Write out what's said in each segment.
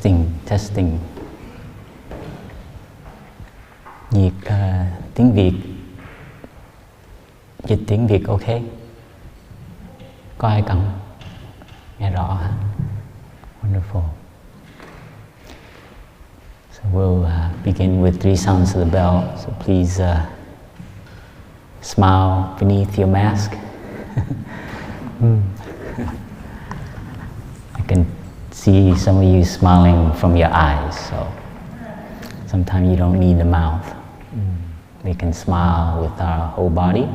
Testing. Nhịp tiếng Việt. Dịch tiếng Việt ok? Có ai cần? Nghe rõ hả? Wonderful. So we'll begin with 3 sounds of the bell. So please smile beneath your mask. I can see some of you smiling from your eyes, so sometimes you don't need the mouth. We can smile with our whole body,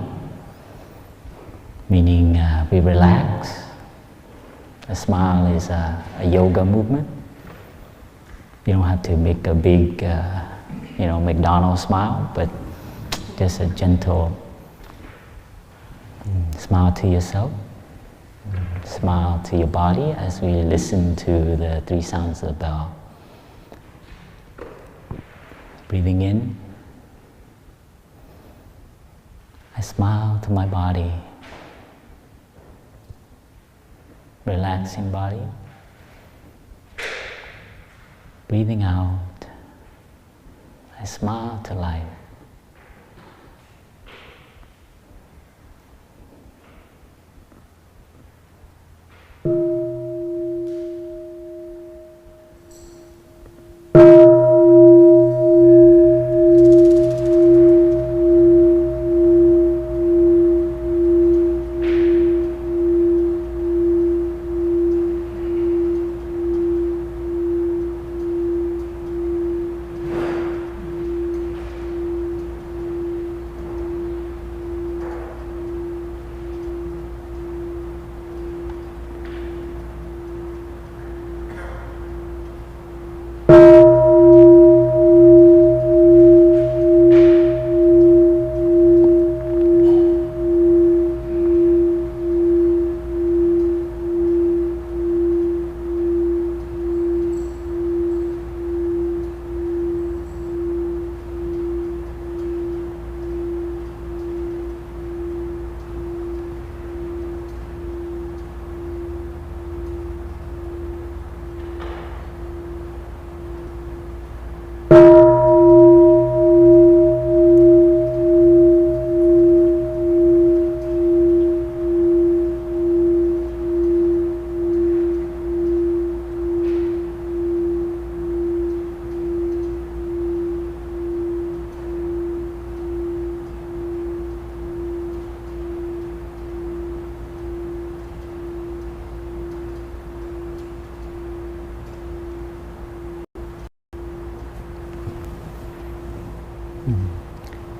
meaning we relax. A smile is a yoga movement. You don't have to make a big, McDonald's smile, but just a gentle smile to yourself. Smile to your body as we listen to the 3 sounds of the bell. Breathing in, I smile to my body. Relaxing body. Breathing out, I smile to life.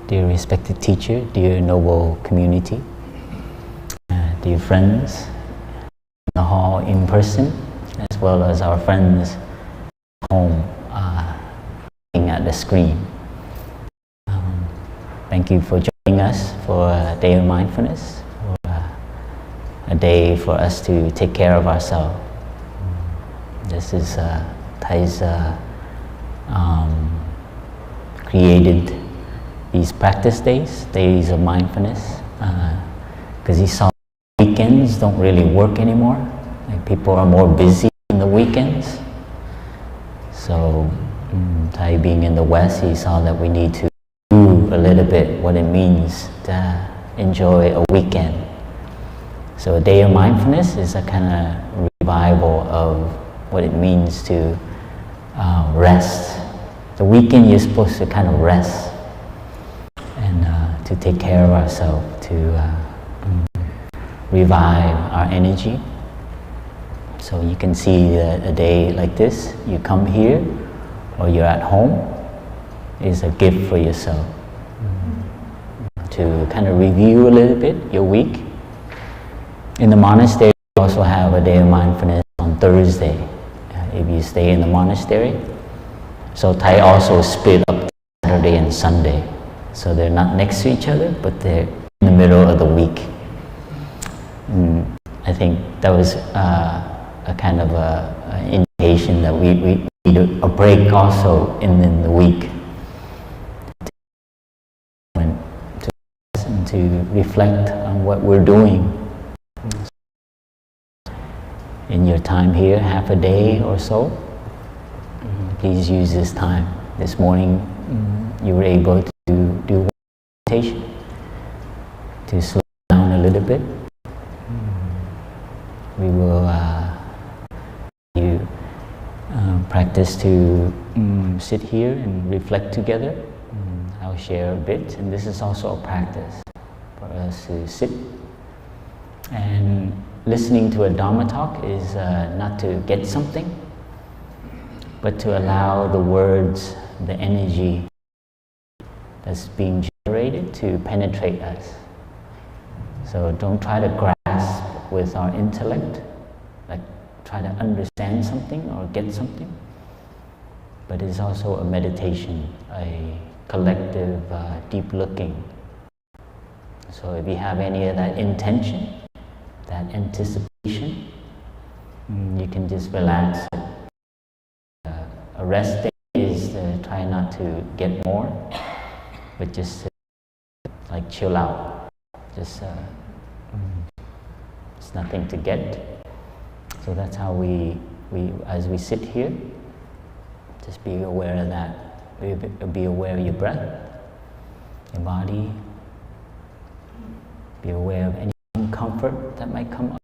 Dear respected teacher, dear noble community, dear friends in the hall in person, as well as our friends at home looking at the screen. Thank you for joining us for a day of mindfulness, for a day for us to take care of ourselves. This is Thay's created these practice days of mindfulness, because he saw weekends don't really work anymore. Like people are more busy in the weekends. So Thay being in the West, he saw that we need to do a little bit what it means to enjoy a weekend. So a day of mindfulness is a kind of revival of what it means to rest. The weekend you're supposed to kind of rest and to take care of ourselves, to revive our energy. So you can see that a day like this, you come here or you're at home, is a gift for yourself. To kind of review a little bit your week. In the monastery, we also have a day of mindfulness on Thursday, if you stay in the monastery. So Thay also split up Saturday and Sunday. So they're not next to each other, but they're in the middle of the week. I think that was a kind of an indication that we need a break also in the week. To reflect on what we're doing. In your time here, half a day or so, please use this time. This morning you were able to do meditation, to slow down a little bit. We will practice to sit here and reflect together. I'll share a bit, and this is also a practice for us to sit. And listening to a Dharma talk is not to get something, but to allow the words, the energy that's being generated to penetrate us. So don't try to grasp with our intellect, like try to understand something or get something, but it's also a meditation, a collective deep looking. So if you have any of that intention, that anticipation, you can just relax it. A rest day is to try not to get more, but just like chill out. Just it's nothing to get. So that's how we as we sit here, just be aware of that. Be aware of your breath, your body. Be aware of any discomfort that might come up.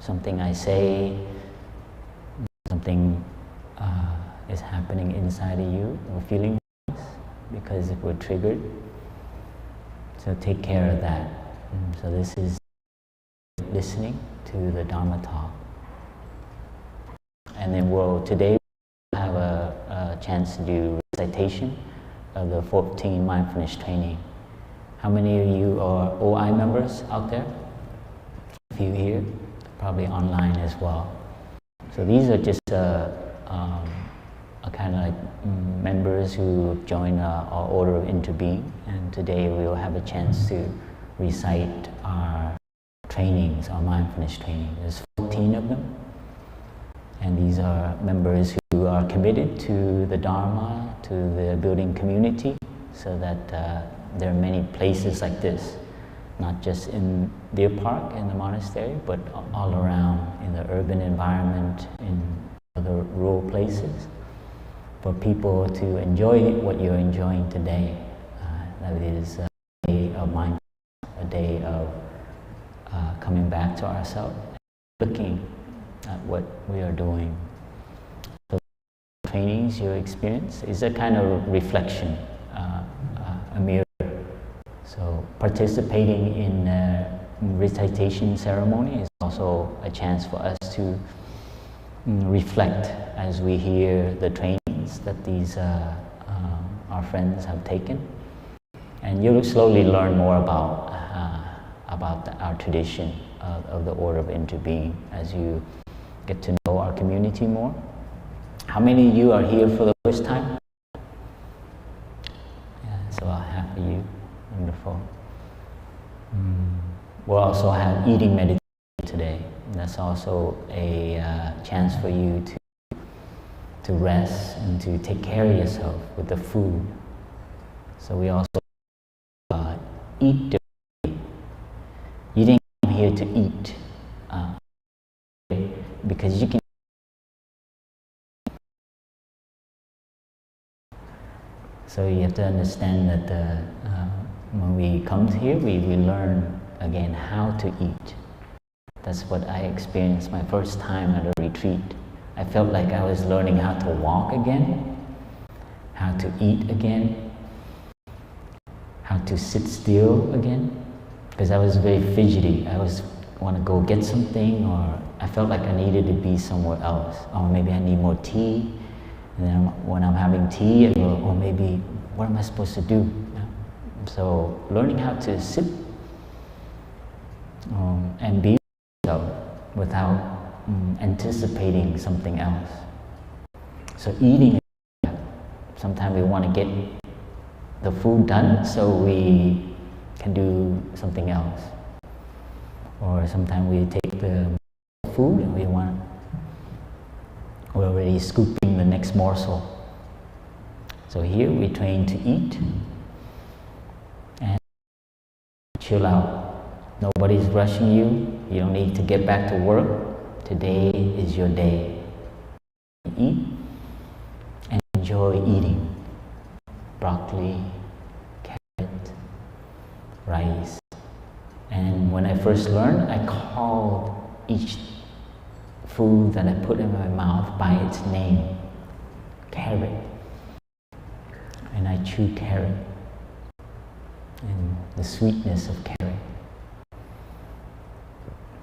Something I say, something is happening inside of you, or feeling because we're triggered. So take care of that. So this is listening to the Dharma talk. And then today we'll have a chance to do recitation of the 14 mindfulness training. How many of you are OI members out there? A few here, probably online as well. So these are just kind of like members who join our order of interbeing, and today we will have a chance to recite our trainings, our mindfulness training. There's 14 of them, and these are members who are committed to the Dharma, to the building community, so that there are many places like this, not just in Deer Park, in the monastery, but all around in the urban environment, in other rural places, for people to enjoy what you're enjoying today. That is a day of mindfulness, a day of coming back to ourselves, looking at what we are doing. So trainings, your experience, is a kind of reflection, a mirror. So participating in a recitation ceremony is also a chance for us to reflect as we hear the trainings that these our friends have taken, and you'll slowly learn more about our tradition of the order of interbeing as you get to know our community more. How many of you are here for the first time? Yeah, so half of you. Wonderful. We'll also have eating meditation today. That's also a chance for you to rest and to take care of yourself with the food. So we also eat differently. You didn't come here to eat because you can. So you have to understand that when we come here, we learn again how to eat. That's what I experienced my first time at a retreat. I felt like I was learning how to walk again, how to eat again, how to sit still again, because I was very fidgety. I want to go get something, or I felt like I needed to be somewhere else. Or maybe I need more tea. And then when I'm having tea, I go, or maybe, what am I supposed to do? So learning how to sit and be yourself without anticipating something else. So eating, sometimes we want to get the food done so we can do something else. Or sometimes we take the food and we're already scooping the next morsel. So here we train to eat and chill out. Nobody's rushing you. You don't need to get back to work. Today is your day. Eat enjoy eating broccoli, carrot, rice. And when I first learned, I called each food that I put in my mouth by its name. Carrot. And I chew carrot. And the sweetness of carrot.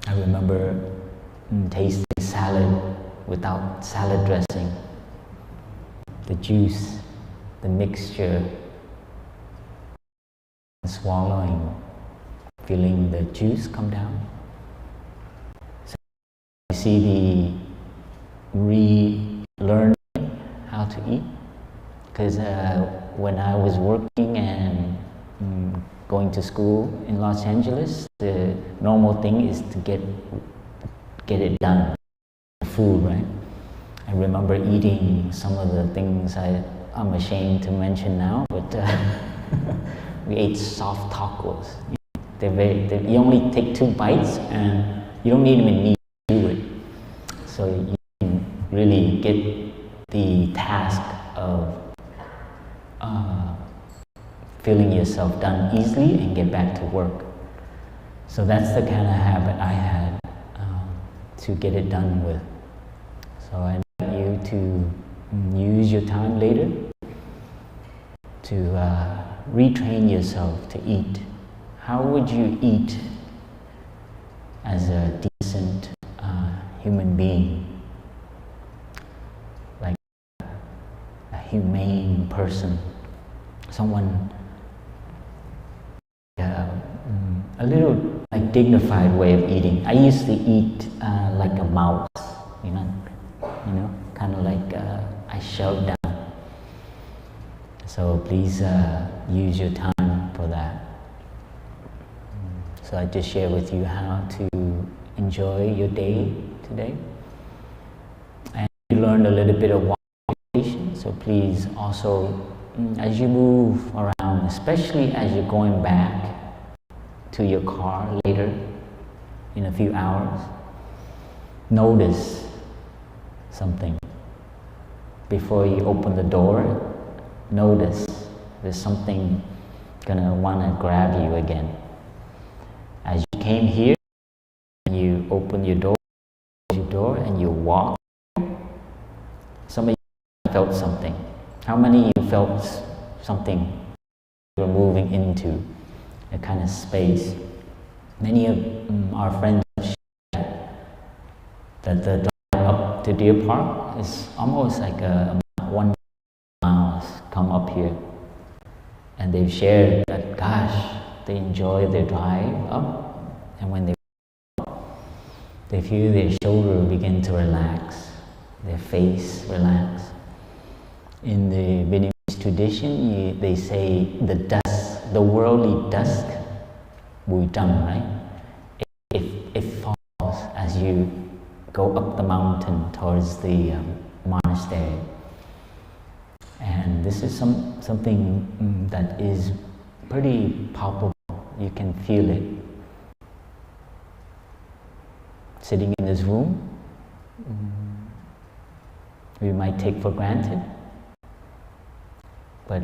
I remember tasting salad without salad dressing. The juice, the mixture, swallowing, feeling the juice come down. So you see the relearning how to eat. Because when I was working and going to school in Los Angeles, the normal thing is to get it done. Food, right? I remember eating some of the things I'm ashamed to mention now, but we ate soft tacos. You only take 2 bites and you don't even need to do it. So you can really get the task of feeling yourself done easily and get back to work. So that's the kind of habit I had to get it done with. So I invite you to use your time later to retrain yourself to eat. How would you eat as a decent human being? Like a humane person. Someone a little like dignified way of eating. I used to eat like a mouse, you know, kind of like I shoved down. So please use your time for that. So I just share with you how to enjoy your day today. And you learned a little bit of meditation. So please also, as you move around, especially as you're going back to your car later in a few hours, notice something. Before you open the door, notice there's something gonna wanna grab you again. As you came here, and you open your door and you walk, some of you felt something. How many of you felt something you were moving into? A kind of space. Many of our friends have shared that the drive up to Deer Park is almost like a 1 miles come up here. And they've shared that, gosh, they enjoy their drive up, and when they feel their shoulder begin to relax, their face relax. In the Vietnamese tradition, they say the dust, the worldly dust, bụi trần, right? It falls as you go up the mountain towards the monastery. And this is something that is pretty palpable. You can feel it. Sitting in this room, we might take for granted. But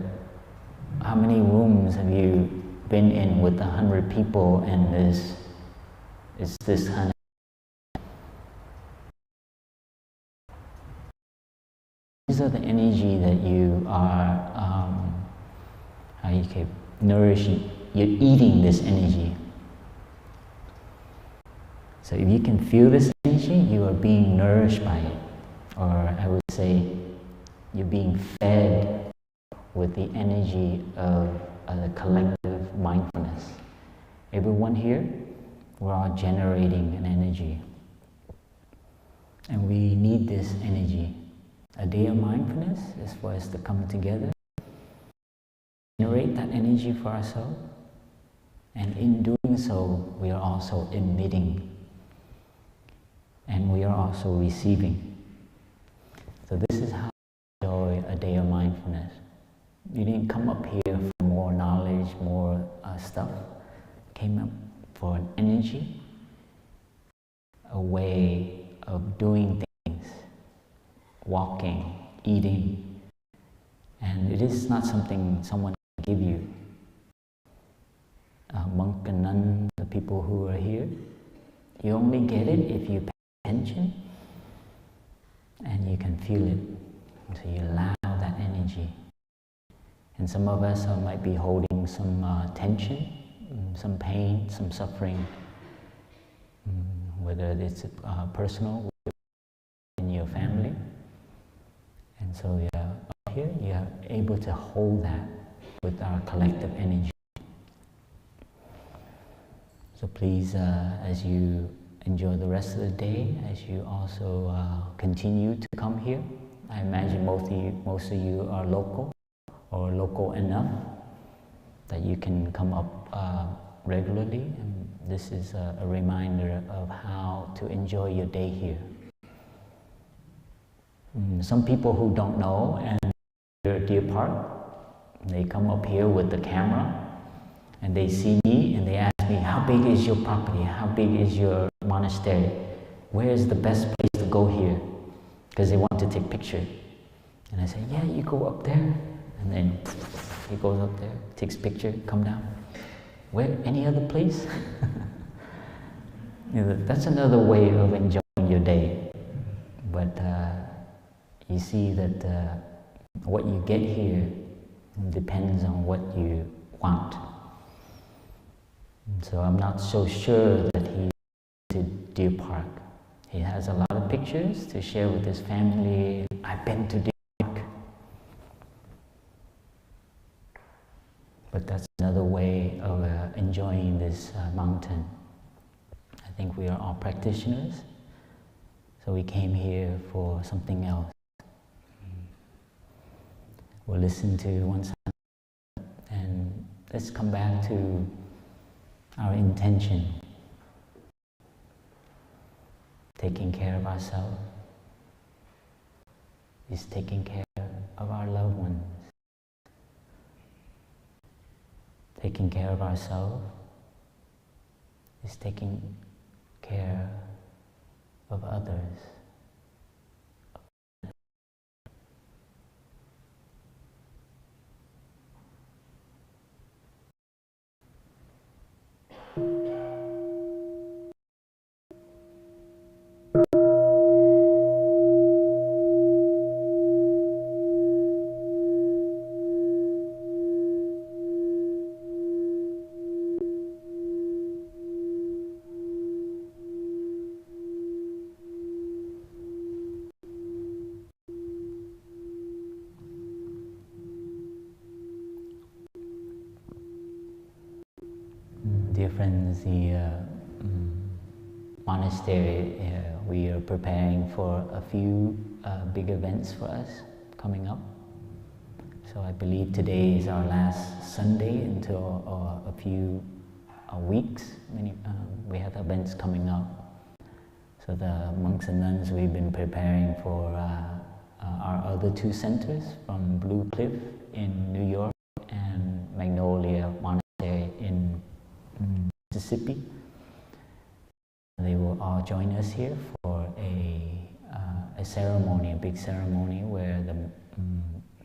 how many rooms have you been in with 100 people and is this kind of... These are the energy that you are how you keep nourishing. You're eating this energy. So if you can feel this energy, you are being nourished by it. Or I would say you're being fed with the energy of the collective mindfulness. Everyone here, we're all generating an energy. And we need this energy. A day of mindfulness is for us to come together, generate that energy for ourselves, and in doing so, we are also emitting, and we are also receiving. So this is how we enjoy a day of mindfulness. You didn't come up here for more knowledge, more stuff. Came up for an energy, a way of doing things, walking, eating, And it is not something someone can give you. Monk and nun, the people who are here, you only get it if you pay attention and you can feel it. So you allow that energy. And some of us might be holding some tension, some pain, some suffering, whether it's personal in your family. And so up here you are able to hold that with our collective energy. So please, as you enjoy the rest of the day, as you also continue to come here, I imagine most of you are local or local enough that you can come up regularly. And this is a reminder of how to enjoy your day here. Some people who don't know and they're at Deer Park, they come up here with the camera and they see me and they ask me, how big is your property? How big is your monastery? Where is the best place to go here? Because they want to take picture. And I say, yeah, you go up there. And then he goes up there, takes picture, come down. Where? Any other place? That's another way of enjoying your day. But you see that what you get here depends on what you want. So I'm not so sure that he to Deer Park. He has a lot of pictures to share with his family. I've been to Deer Park. But that's another way of enjoying this mountain. I think we are all practitioners, so we came here for something else. We'll listen to one song and let's come back to our intention. Taking care of ourselves is taking care of our loved ones. Taking care of ourselves is taking care of others. Dear friends, the monastery, we are preparing for a few big events for us coming up. So I believe today is our last Sunday until a few weeks. We have events coming up. So the monks and nuns, we've been preparing for our other two centers from Blue Cliff in New York and Magnolia Monastery in Mississippi. They will all join us here for a ceremony, a big ceremony where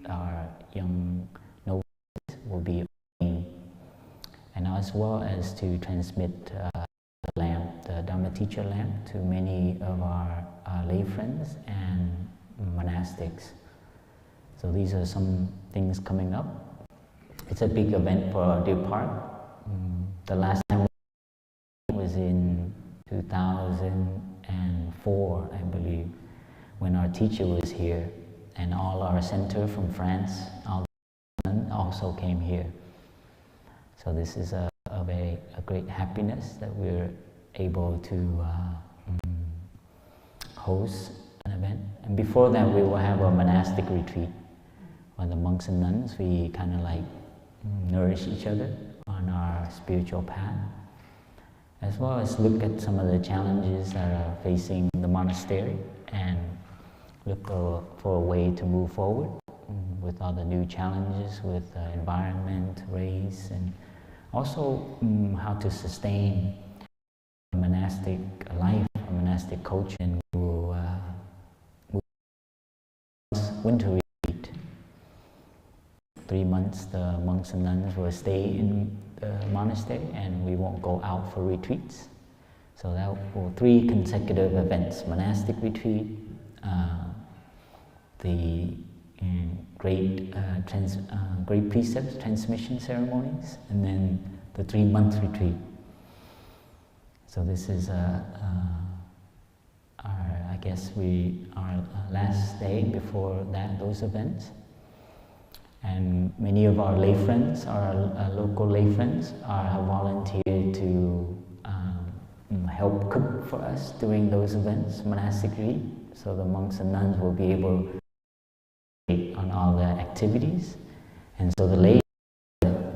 our young novices will be ordained, and as well as to transmit the lamp, the Dharma teacher lamp, to many of our lay friends and monastics. So these are some things coming up. It's a big event for Deer Park. The last time was in 2004, I believe, when our teacher was here, and all our center from France also came here. So this is a great happiness that we're able to host an event. And before that, we will have a monastic retreat where the monks and nuns, we kind of like nourish each other on our spiritual path, as well as look at some of the challenges that are facing the monastery and look for a way to move forward with all the new challenges with environment, race, and also how to sustain a monastic life, a monastic culture. And we'll winter retreat. 3 months the monks and nuns will stay in the monastery and we won't go out for retreats. So that will 3 consecutive events: monastic retreat, the great precepts transmission ceremonies, and then the 3-month retreat. So this is our last day before those events. And many of our lay friends, our local lay friends, have volunteered to help cook for us during those events, monastic retreat. So the monks and nuns will be able to participate on all the activities. And so the lay,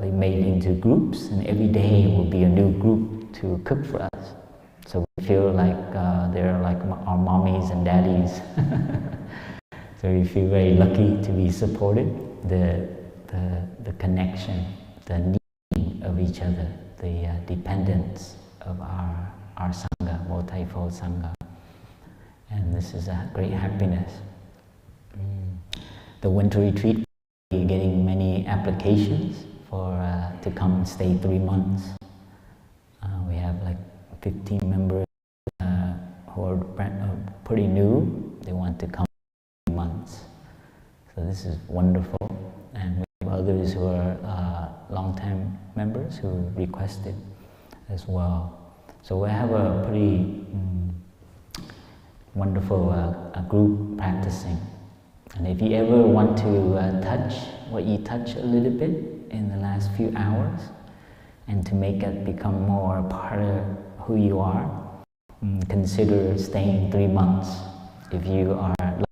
they made into groups, and every day will be a new group to cook for us. So we feel like they're like our mommies and daddies. So we feel very lucky to be supported. The connection, the need of each other, the dependence of our Sangha, multifold Sangha. And this is a great happiness. The winter retreat, we're getting many applications to come and stay 3 months. We have like 15 members who are pretty new. They want to come 3 months. So this is wonderful. And we have others who are long-time members who requested as well. So we have a pretty wonderful group practicing. And if you ever want to touch what you touch a little bit in the last few hours, and to make it become more part of who you are, consider staying 3 months if you are lucky.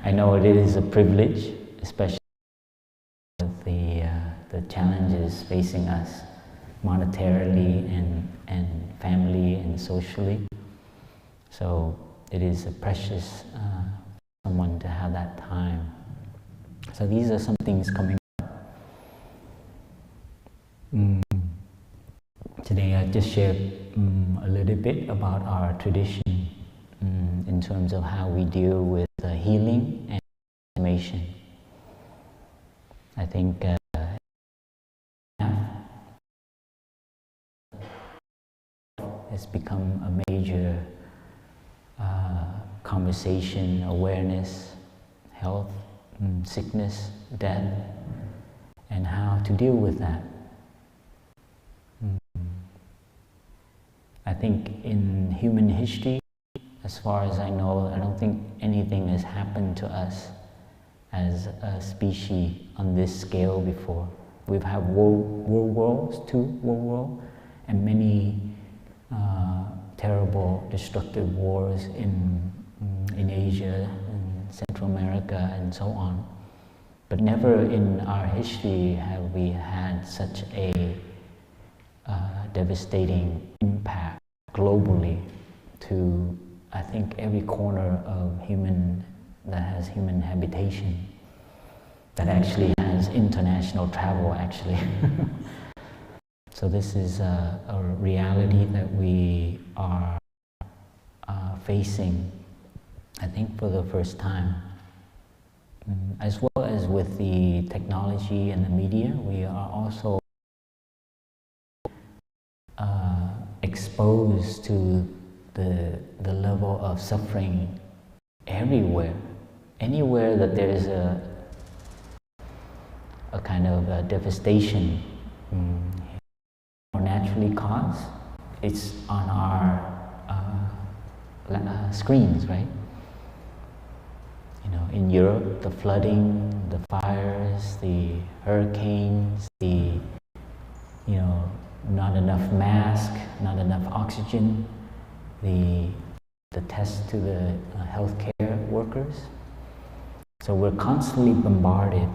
I know it is a privilege, especially with the challenges facing us monetarily and family and socially. So it is a precious someone to have that time. So these are some things coming up. Today I just shared a little bit about our tradition in terms of how we deal with healing and transformation. I think has become a major conversation, awareness, health, sickness, death, and how to deal with that. I think in human history, as far as I know, I don't think anything has happened to us as a species on this scale before. We've had world wars, 2 world wars, and many terrible, destructive wars in Asia and Central America and so on. But never in our history have we had such a devastating impact globally to, I think, every corner of that has human habitation, that actually has international travel actually. So this is a reality that we are facing, I think, for the first time. As well as with the technology and the media, we are also exposed to the level of suffering everywhere. Anywhere that there is a kind of a devastation or naturally caused, it's on our screens, right? You know, in Europe, the flooding, the fires, the hurricanes, not enough mask, not enough oxygen, the tests to the healthcare workers. So we're constantly bombarded,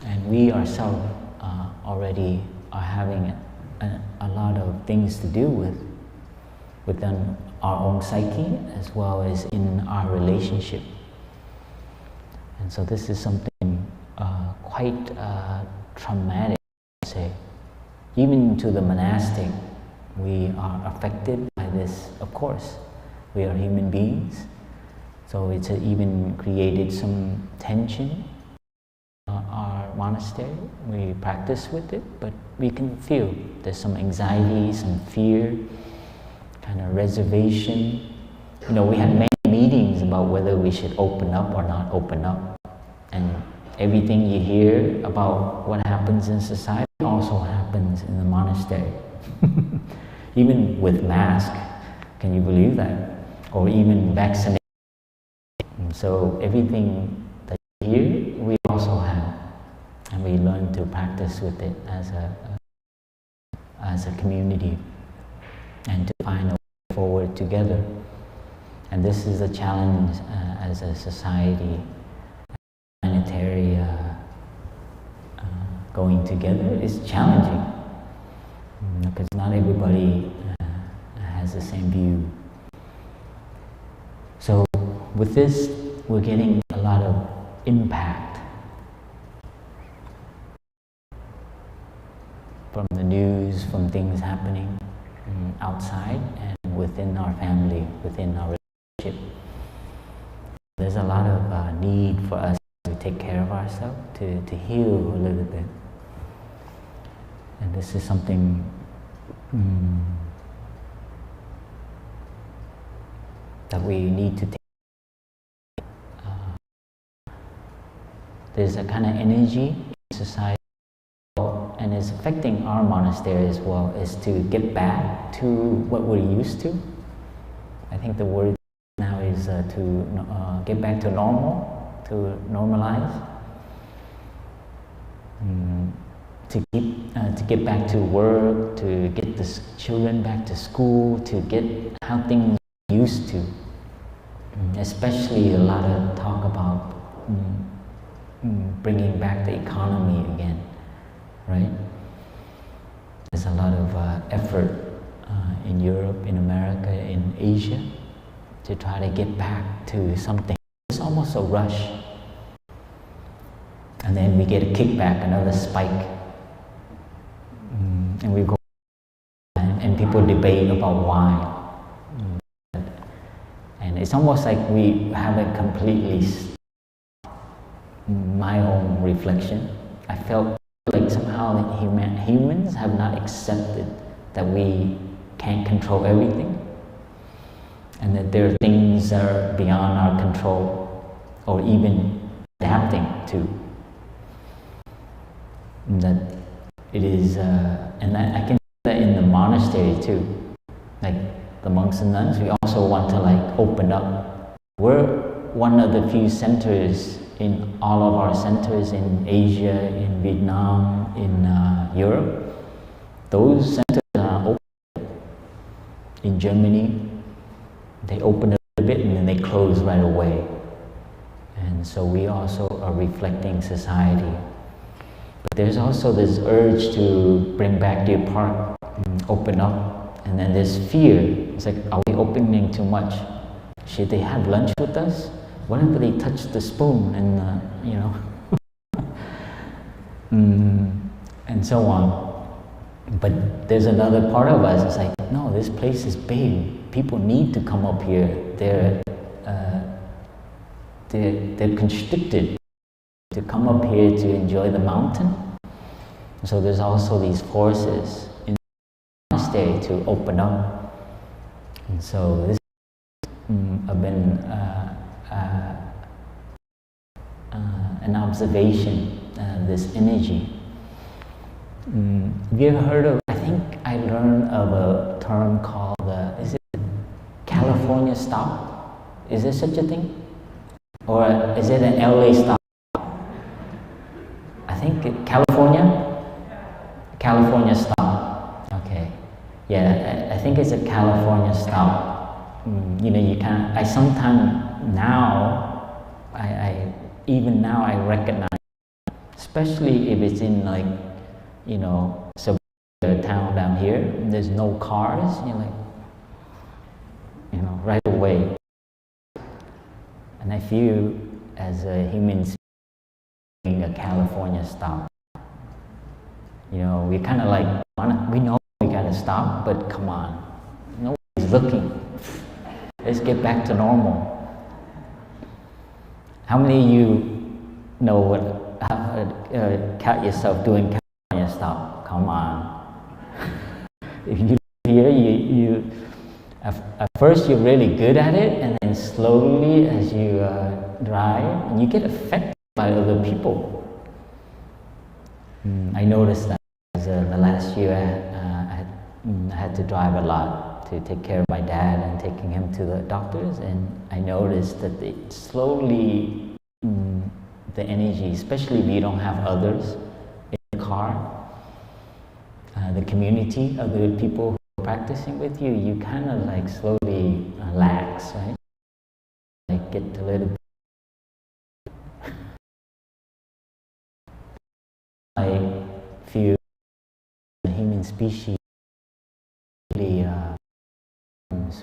and we ourselves already are having a lot of things to do with within our own psyche as well as in our relationship. And so this is something quite traumatic, I would say. Even to the monastic, we are affected by this, of course. We are human beings, so it's even created some tension monastery. We practice with it, but we can feel there's some anxiety, some fear, kind of reservation. You know, we had many meetings about whether we should open up or not open up. And everything you hear about what happens in society also happens in the monastery. Even with mask, can you believe that? Or even vaccination. So everything that you hear, we also have. And we learn to practice with it as a community and to find a way forward together. And this is a challenge as a society, planetary going together is challenging because not everybody has the same view. So with this, we're getting a lot of impact from the news, from things happening outside and within our family, within our relationship. There's a lot of need for us to take care of ourselves, to heal a little bit. And this is something that we need to take. There's a kind of energy in society, and it's affecting our monastery as well, is to get back to what we're used to. I think the word now is to get back to normal, to normalize, to get back to work, to get the children back to school, to get how things are used to. Especially a lot of talk about bringing back the economy again, right? There's a lot of effort in Europe, in America, in Asia to try to get back to something. It's almost a rush. And then we get a kickback, another spike. And we go and people debate about why. And it's almost like we haven't completely my own reflection. I felt like somehow humans have not accepted that we can't control everything, and that there are things that are beyond our control, or even adapting to. That it is, and I can see that in the monastery too. Like the monks and nuns, we also want to like open up. We're one of the few centers in all of our centers in Asia, in Vietnam, in Europe. Those centers are open. In Germany, they open a little bit and then they close right away. And so we also are reflecting society. But there's also this urge to bring back Deer Park, open up, and then there's fear. It's like, are we opening too much? Should they have lunch with us? What if they touch the spoon and, you know, and so on. But there's another part of us, it's like, no, this place is big. People need to come up here. They're constricted to come up here to enjoy the mountain. So there's also these forces in the monastery to open up. And so this have been an observation, this energy. Have you ever heard of, I think I learned of a term called, is it California stop? Is there such a thing? Or is it an LA stop? I think California stop. Okay. Yeah, I think it's a California stop. You know, you can't, I sometimes now, even now I recognize, especially if it's in like, you know, suburban town down here, there's no cars, you're like, you know, right away. And I feel as a human being a California stop. You know, we kind of like, we know we gotta stop, but come on, nobody's looking. Let's get back to normal. How many of you know what count yourself doing California style. Come on. If you here, you at first you're really good at it, and then slowly as you drive, you get affected by other people. I noticed that the last year I had to drive a lot to take care of my dad and taking him to the doctors, and I noticed that slowly the energy, especially if you don't have others in the car, the community, other people who are practicing with you, you kind of like slowly lax, right? Like get a little bit. I feel the human species really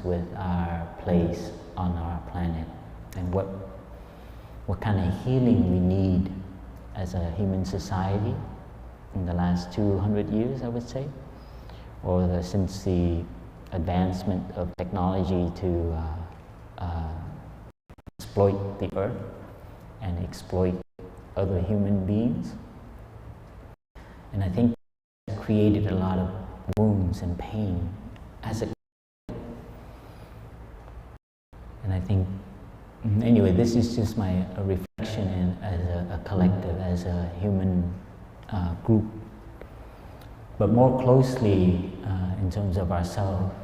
with our place on our planet, and what kind of healing we need as a human society in the last 200 years, I would say, or since the advancement of technology to exploit the earth and exploit other human beings. And I think it created a lot of wounds and pain as a. And I think, anyway, this is just my reflection as a collective, as a human group. But more closely, in terms of ourselves,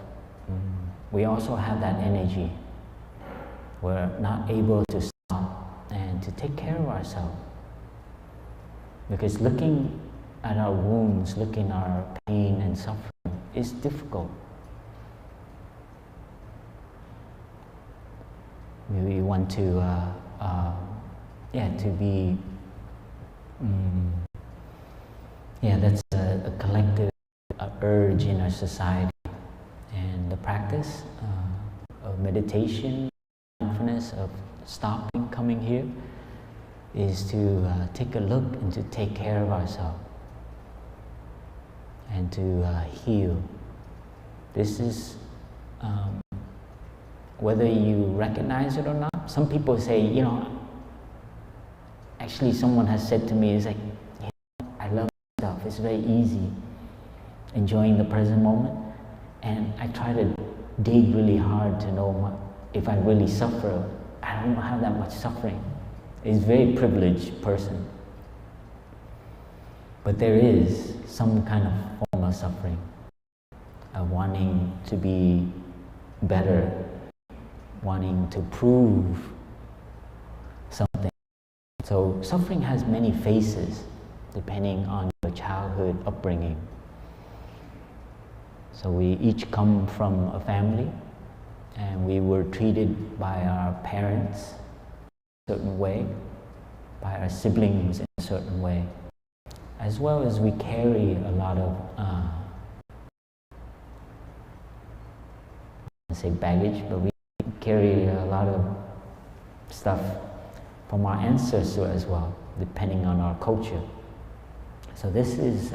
we also have that energy. We're not able to stop and to take care of ourselves. Because looking at our wounds, looking at our pain and suffering is difficult. We want to, to be, that's a collective urge in our society. And the practice of meditation, mindfulness, of stopping, coming here, is to take a look and to take care of ourselves and to heal. This is whether you recognize it or not. Some people say, actually someone has said to me, it's like, I love stuff, it's very easy, enjoying the present moment, and I try to dig really hard to know if I really suffer. I don't have that much suffering. It's a very privileged person. But there is some kind of form of suffering, of wanting to be better, wanting to prove something. So suffering has many faces depending on your childhood upbringing. So we each come from a family, and we were treated by our parents a certain way, by our siblings in a certain way, as well as we carry a lot of I say baggage, but we carry a lot of stuff from our ancestors as well, depending on our culture. So this is,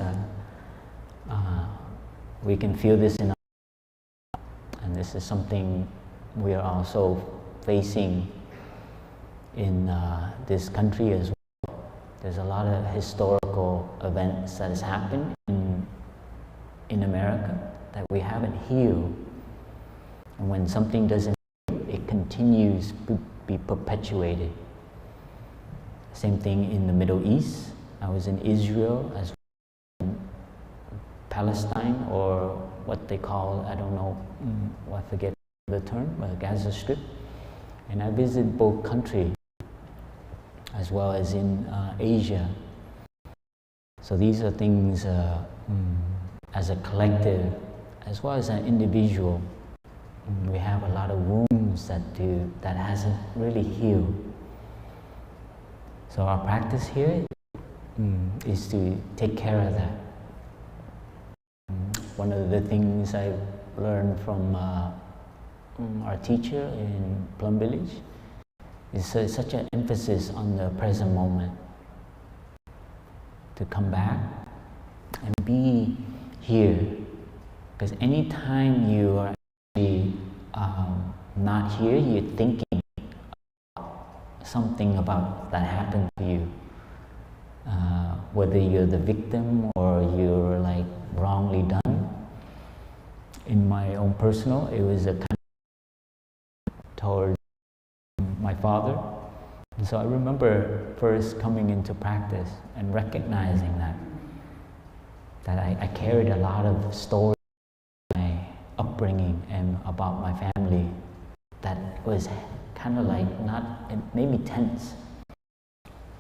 we can feel this in our, and this is something we are also facing in this country as well. There's a lot of historical events that has happened in America that we haven't healed. And when something doesn't heal, it continues to be perpetuated. Same thing in the Middle East. I was in Israel as well, in Palestine, or what they call, I don't know, I forget the term, Gaza Strip. And I visited both countries, as well as in Asia. So these are things as a collective, as well as an individual. We have a lot of wounds that hasn't really healed. So our practice here is to take care of that. One of the things I learned from our teacher in Plum Village is such an emphasis on the present moment. To come back and be here. Because anytime you are actually not here, you're thinking something about that happened to you. whether you're the victim or you're like wrongly done. In my own personal, it was a kind of towards my father. And so I remember first coming into practice and recognizing that I carried a lot of stories about my upbringing and about my family that was kind of like it made me tense,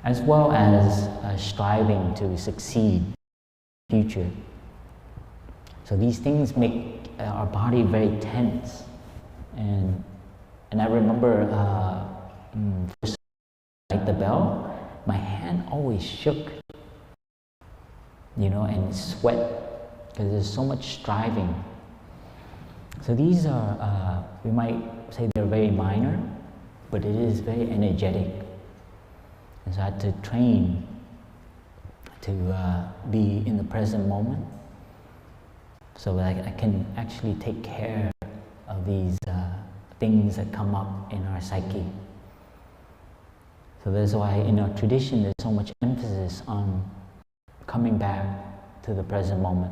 as well as striving to succeed in the future. So these things make our body very tense, and I remember first like the bell, my hand always shook, and sweat because there's so much striving. So these are, we might say they're very minor, but it is very energetic. And so I had to train to be in the present moment so that I can actually take care of these things that come up in our psyche. So that's why in our tradition there's so much emphasis on coming back to the present moment.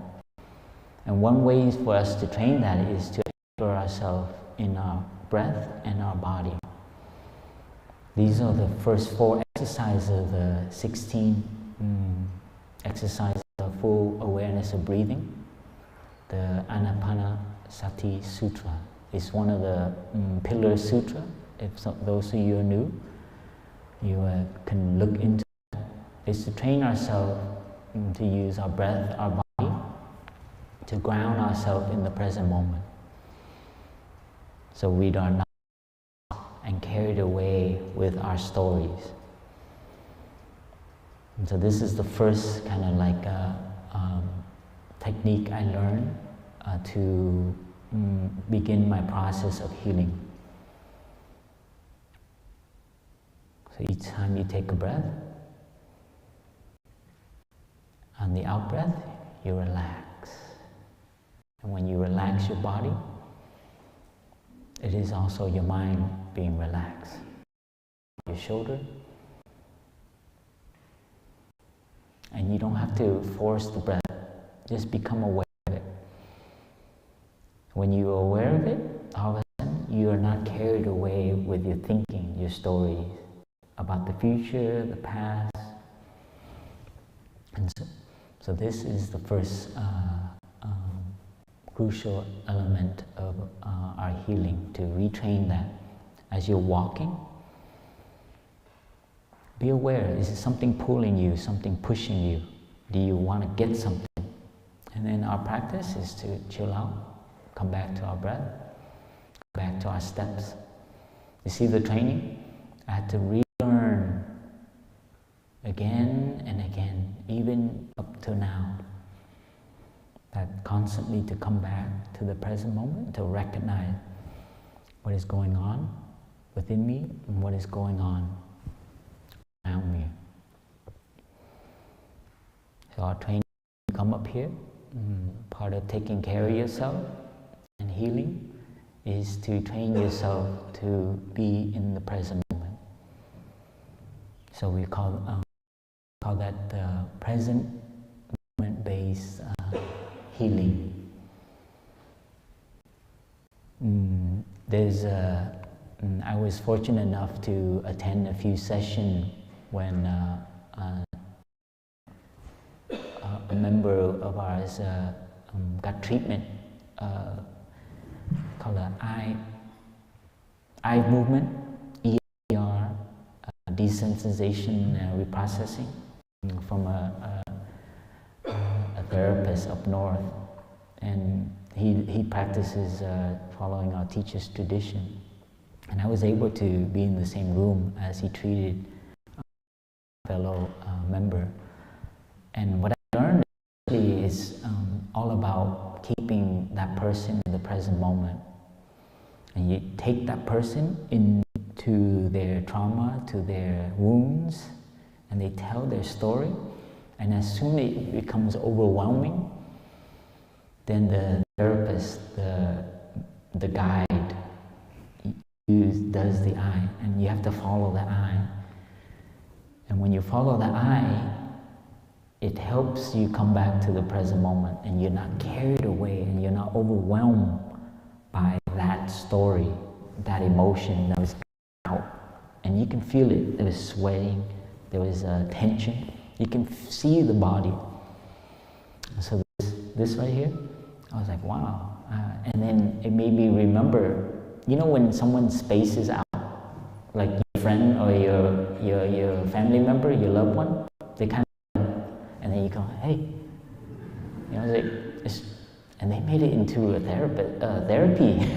And one way for us to train that is to anchor ourselves in our breath and our body. These are the first 4 exercises of the 16 exercises of full awareness of breathing. The Anapanasati Sutra is one of the pillar sutra. If those of you are new, you can look into it. It's to train ourselves to use our breath, our body, to ground ourselves in the present moment. So we are not and carried away with our stories. And so this is the first kind of like technique I learned to begin my process of healing. So each time you take a breath, on the out breath, you relax. And when you relax your body, it is also your mind being relaxed. Your shoulder. And you don't have to force the breath. Just become aware of it. When you are aware of it, all of a sudden, you are not carried away with your thinking, your stories about the future, the past. And so this is the first crucial element of our healing, to retrain that. As you're walking, be aware, is it something pulling you, something pushing you? Do you want to get something? And then our practice is to chill out, come back to our breath, come back to our steps. You see the training? I had to relearn again and again, even up to now, that constantly to come back to the present moment, to recognize what is going on within me and what is going on around me. So our training, come up here, part of taking care of yourself and healing is to train yourself to be in the present moment. So we call that present moment-based healing. I was fortunate enough to attend a few sessions when a member of ours got treatment called eye movement, ER, desensitization reprocessing from a therapist up north, and he practices following our teacher's tradition. And I was able to be in the same room as he treated a fellow member. And what I learned really is all about keeping that person in the present moment. And you take that person into their trauma, to their wounds, and they tell their story. And as soon as it becomes overwhelming, then the therapist, the guide, does the eye, and you have to follow the eye. And when you follow the eye, it helps you come back to the present moment, and you're not carried away, and you're not overwhelmed by that story, that emotion that was out. And you can feel it. There was sweating, there was tension. You can see the body. So this right here, I was like, wow. And then it made me remember, you know, when someone spaces out, like your friend or your family member, your loved one, they kind of, and then you go, hey, you know, and they made it into a therapy.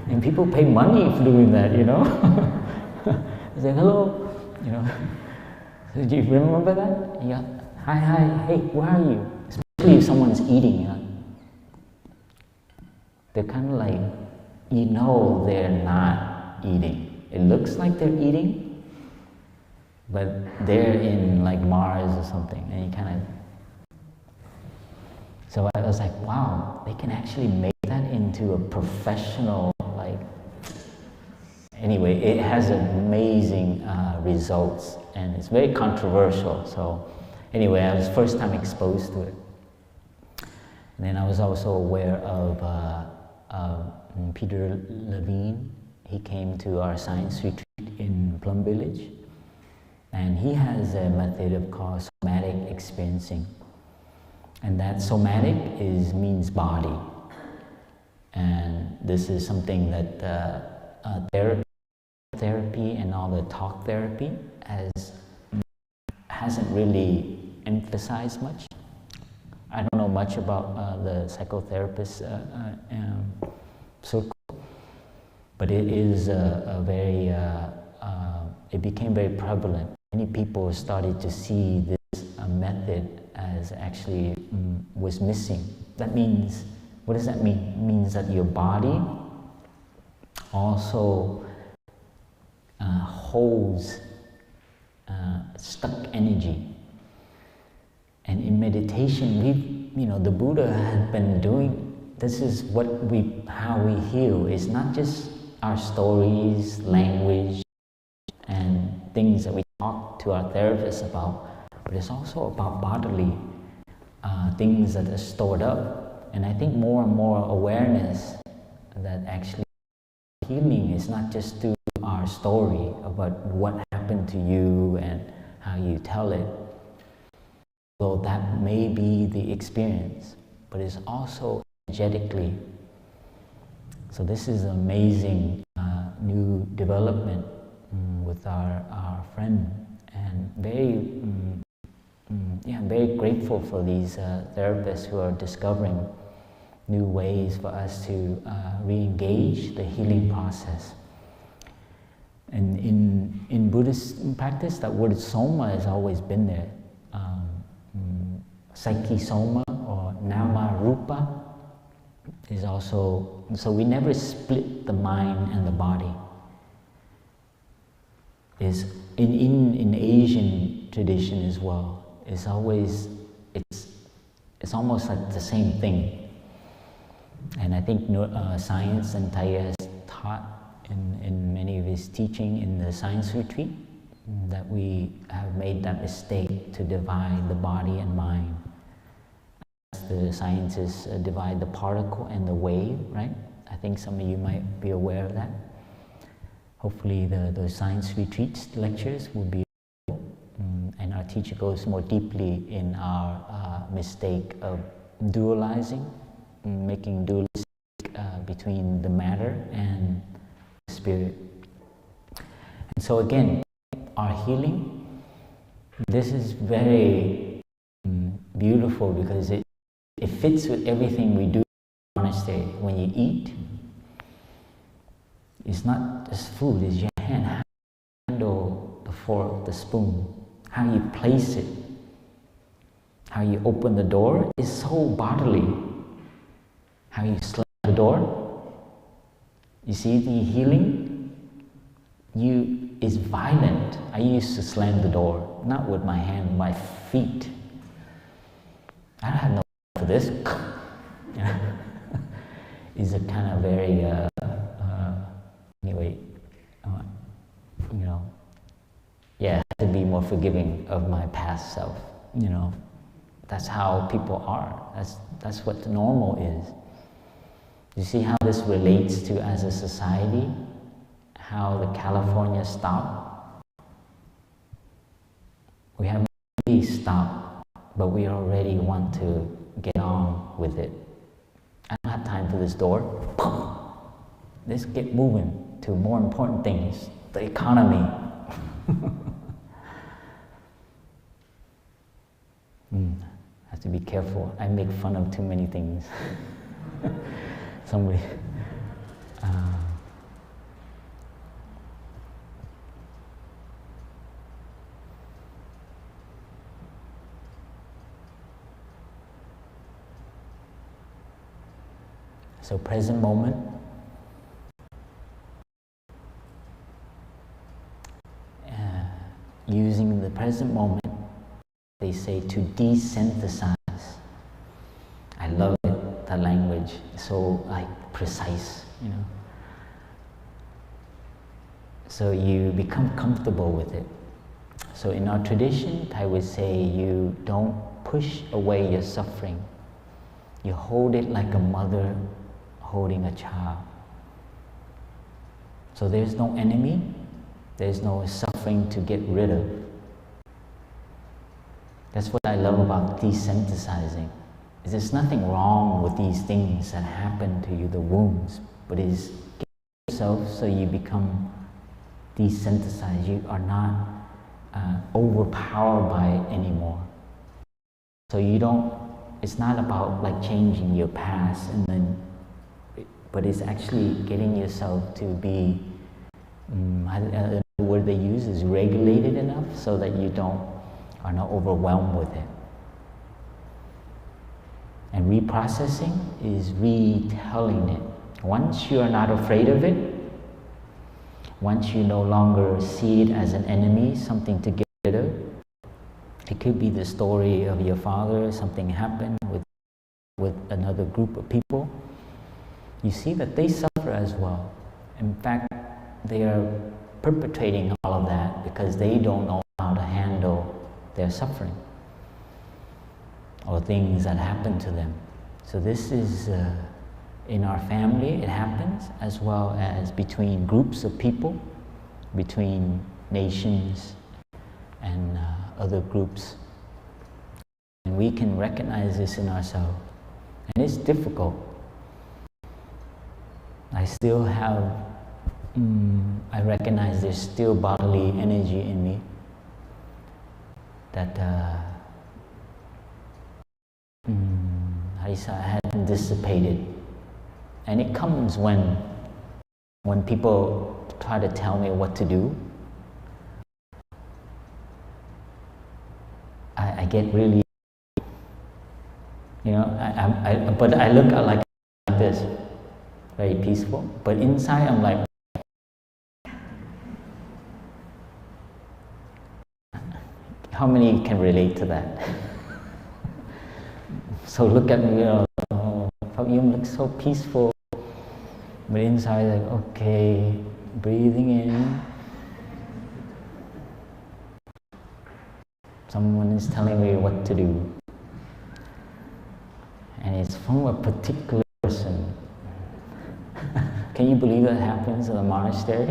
And people pay money for doing that, you know. It's like, hello, you know. So do you remember that? Yeah. Hi, hey, where are you? Especially if someone's eating, you know. They're kind of like, you know, they're not eating. It looks like they're eating, but they're in like Mars or something, and you kind of. So I was like, wow, they can actually make that into a professional, like. Anyway, it has amazing results, and it's very controversial. So, anyway, I was first time exposed to it. And then I was also aware of Peter Levine. He came to our science retreat in Plum Village, and he has a method called somatic experiencing, and that somatic means body, and this is something that therapy and all the talk therapy hasn't really emphasized much. I don't know much about the psychotherapist circle, but it is a very, it became very prevalent. Many people started to see this method as actually was missing. That means, what does that mean? It means that your body also holds stuck energy. And in meditation, the Buddha had been doing, this is how we heal. It's not just our stories, language, and things that we talk to our therapists about, but it's also about bodily things that are stored up. And I think more and more awareness that actually healing is not just through our story about what happened to you and how you tell it, though that may be the experience, but it's also energetically. So this is an amazing new development with our friend, and I'm very grateful for these therapists who are discovering new ways for us to re-engage the healing process. And in Buddhist practice, that word soma has always been there. Psyche soma or nama rupa is also, so we never split the mind and the body. Is in Asian tradition as well. It's always, it's almost like the same thing. And I think science and Thay has taught in many of his teaching in the science retreat that we have made that mistake to divide the body and mind. As the scientists divide the particle and the wave, right? I think some of you might be aware of that. Hopefully the science retreats lectures will be and our teacher goes more deeply in our mistake of dualizing, making dualistic between the matter and the spirit. And so again, our healing, this is very beautiful because it fits with everything we do in the monastery. When you eat, it's not just food, it's your hand, how you handle the fork, the spoon, how you place it, how you open the door is so bodily. How you slam the door, you see the healing? Is violent. I used to slam the door, not with my hand, my feet. I don't have no for this. It's a kind of very, anyway, I have to be more forgiving of my past self. you know, that's how people are. That's what the normal is. You see how this relates to as a society, how the California stopped? We haven't really stopped, but we already want to get on with it. I don't have time for this door. Let's get moving to more important things, the economy. I have to be careful. I make fun of too many things. Somebody. So present moment. Using the present moment, they say to desynthesize. I love it, the language, so like precise, you know. So you become comfortable with it. So in our tradition, I would say you don't push away your suffering. You hold it like a mother holding a child. So there's no enemy, there's no suffering to get rid of. That's what I love about desynthesizing. There's nothing wrong with these things that happen to you, the wounds, but it's get yourself so you become desynthesized. You are not overpowered by it anymore. So you don't, it's not about like changing your past and then, but it's actually getting yourself to be, the word they use is regulated enough so that you are not overwhelmed with it. And reprocessing is retelling it. Once you are not afraid of it, once you no longer see it as an enemy, something to get rid of, it could be the story of your father, something happened with another group of people. You see that they suffer as well. In fact, they are perpetrating all of that because they don't know how to handle their suffering or things that happen to them. So this is, in our family, it happens, as well as between groups of people, between nations and other groups. And we can recognize this in ourselves. And it's difficult. I still have, I recognize there's still bodily energy in me that I hadn't dissipated. And it comes when people try to tell me what to do. I get really, you know, but I look at like this, very peaceful. But inside I'm like, how many can relate to that? So look at me, you know, Phap Dung looks so peaceful. But inside like, okay, breathing in. Someone is telling me what to do. And it's from a particular person. Can you believe that happens in the monastery?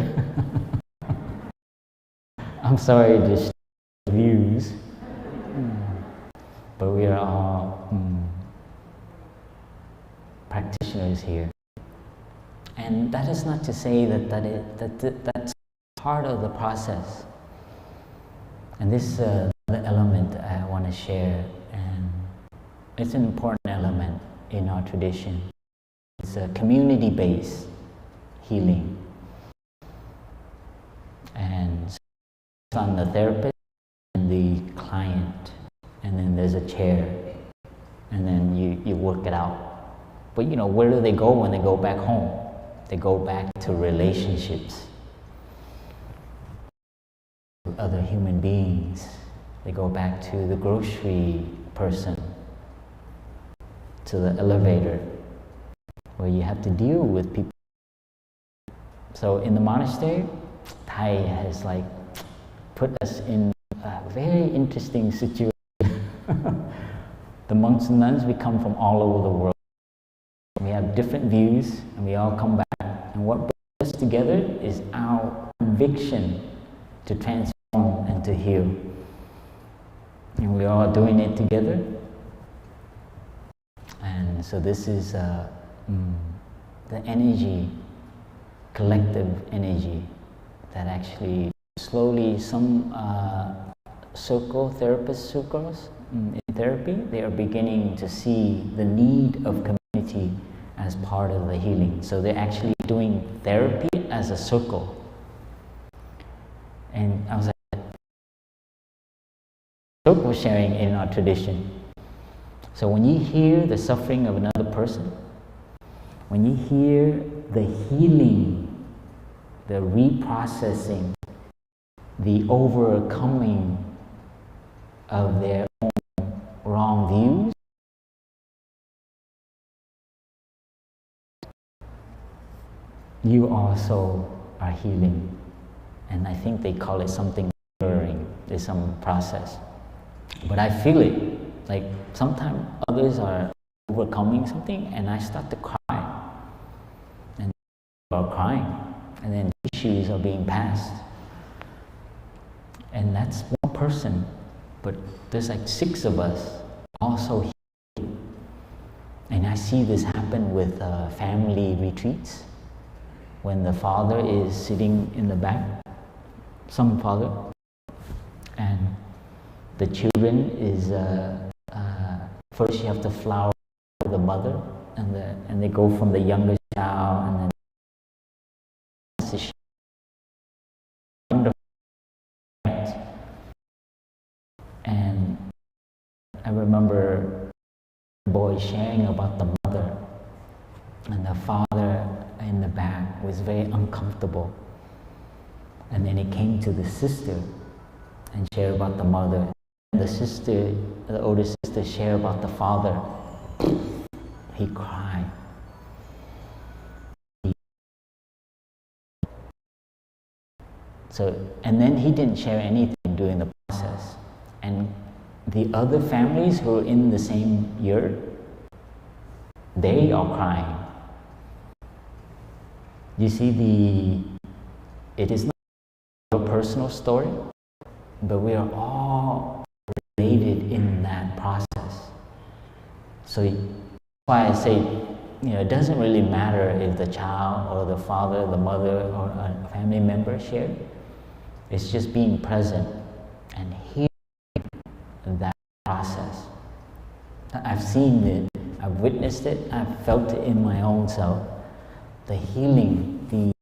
I'm sorry to share views, but we are all practitioners here. And that is not to say that's part of the process. And this is the element I want to share, and it's an important element in our tradition. It's a community-based healing. And it's on the therapist and the client, and then there's a chair, and then you work it out. But you know, where do they go when they go back home? They go back to relationships with other human beings. They go back to the grocery person, to the elevator, where you have to deal with people. So in the monastery, Thay has like put us in a very interesting situation. The monks and nuns, we come from all over the world. We have different views, and we all come back. And what brings us together is our conviction to transform and to heal. And we are doing it together. And so this is the energy, collective energy, that actually slowly some therapist circles in therapy, they are beginning to see the need of community as part of the healing. So they're actually doing therapy as a circle. And I was like, circle sharing in our tradition. So when you hear the suffering of another person, when you hear the healing, the reprocessing, the overcoming of their own wrong views, you also are healing. And I think they call it something mirroring. There's some process. But I feel it. Like sometimes others are overcoming something and I start to cry. And about crying. And then issues are being passed. And that's one person. But there's like 6 of us also healing. And I see this happen with family retreats. When the father is sitting in the back, some father, and the children is first you have to flower the mother, and they go from the youngest child, and then and I remember the boy sharing about the mother, and the father in the back was very uncomfortable. And then it came to the sister and shared about the mother. The sister, the older sister, shared about the father. He cried. And then he didn't share anything during the process. And the other families who were in the same yurt, they are crying. You see, it is not a personal story, but we are all related in that process. So that's why I say, it doesn't really matter if the child or the father, the mother, or a family member shared. It's just being present and hearing that process. I've seen it, I've witnessed it, I've felt it in my own self. The healing,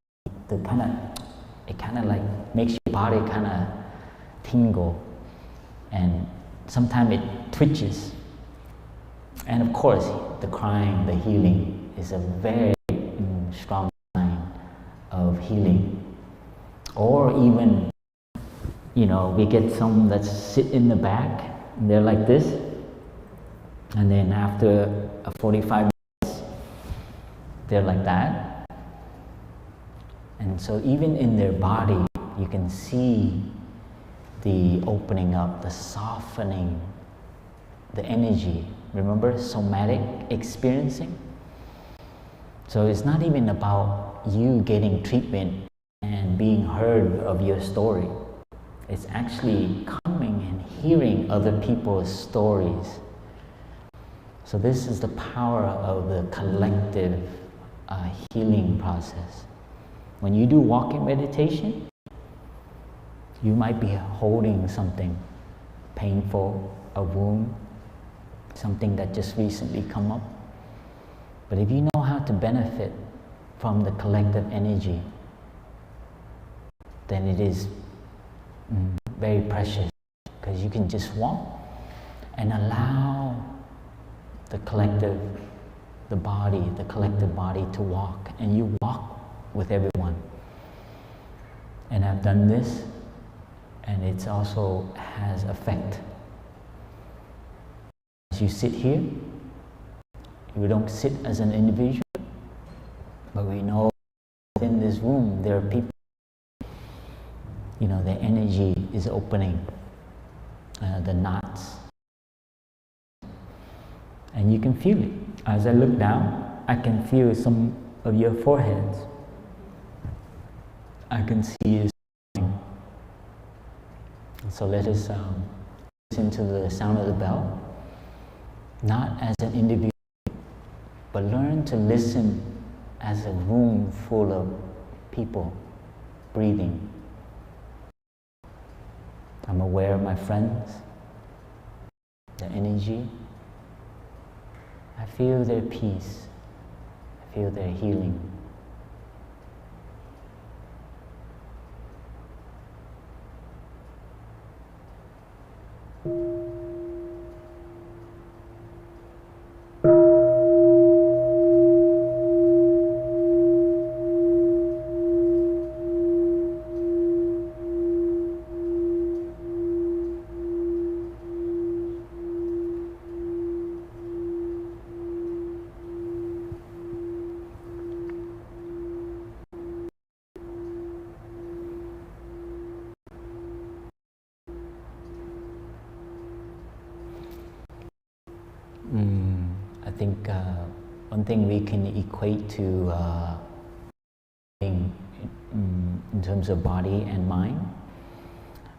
the kind of like makes your body kind of tingle, and sometimes it twitches. And of course, the crying, the healing is a very strong sign of healing. Or even, we get some that sit in the back, and they're like this, and then after 45 minutes, they're like that. And so even in their body, you can see the opening up, the softening, the energy. Remember, somatic experiencing? So it's not even about you getting treatment and being heard of your story. It's actually coming and hearing other people's stories. So this is the power of the collective healing process. When you do walking meditation, you might be holding something painful, a wound, something that just recently come up. But if you know how to benefit from the collective energy, then it is very precious, because you can just walk and allow the collective body to walk, and you walk with everyone. And I've done this, and it also has effect. As you sit here, we don't sit as an individual, but we know within this room there are people, their energy is opening, the knots And you can feel it. As I look down, I can feel some of your foreheads. I can see you smiling. So let us listen to the sound of the bell, not as an individual, but learn to listen as a room full of people breathing. I'm aware of my friends, their energy. I feel their peace. I feel their healing. I think one thing we can equate to in terms of body and mind.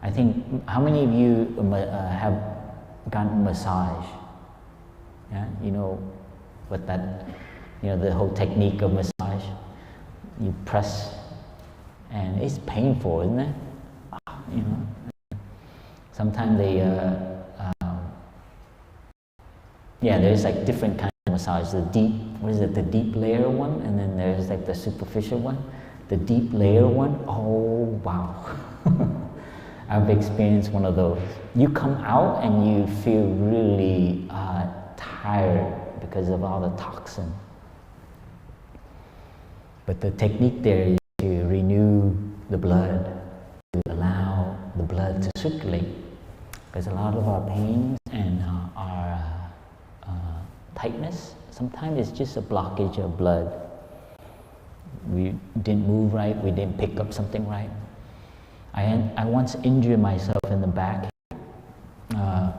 I think, how many of you have gotten massage? Yeah, you know what that, you know, the whole technique of massage. You press, and it's painful, isn't it? You know, sometimes they. Yeah, there's like different kinds of massage. The deep, what is it? The deep layer one, and then there's like the superficial one. The deep layer one, oh wow. I've experienced one of those. You come out and you feel really tired because of all the toxin. But the technique there is to renew the blood, to allow the blood to circulate. Because a lot of our pains and our tightness, sometimes it's just a blockage of blood. We didn't move right, we didn't pick up something right. I once injured myself in the back.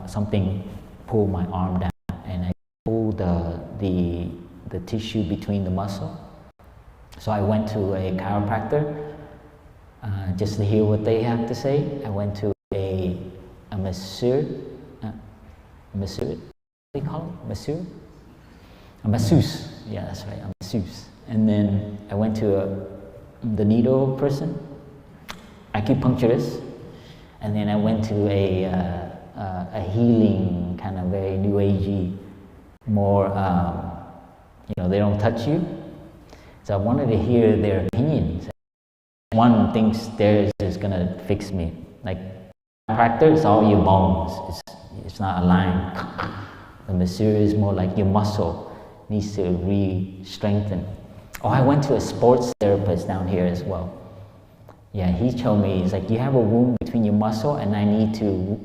Something pulled my arm down, and I pulled the tissue between the muscle. So I went to a chiropractor just to hear what they have to say. I went to a masseur. Masseur? What do you call it? Masseur? A masseuse. Yeah, that's right, a masseuse. And then I went to the needle person, acupuncturist, and then I went to a healing, kind of very new agey, more, you know, they don't touch you. So I wanted to hear their opinions. One thinks theirs is gonna fix me. Like, chiropractor, it's all your bones. It's not aligned. The masseur is more like your muscle needs to re-strengthen. Oh, I went to a sports therapist down here as well. Yeah, he told me, he's like, you have a wound between your muscle, and I need to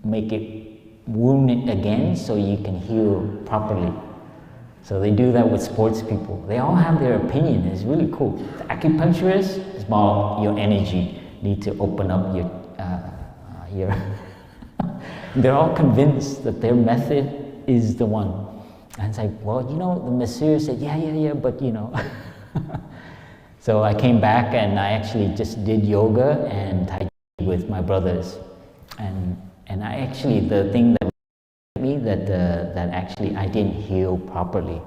make it, wound it again so you can heal properly. So they do that with sports people. They all have their opinion. It's really cool. The acupuncturist is about your energy. Need to open up your they're all convinced that their method is the one. And it's like, well, you know, the masseur said, yeah, but you know. So I came back and I actually just did yoga and Tai Chi with my brothers. And I actually, the thing that me that actually I didn't heal properly.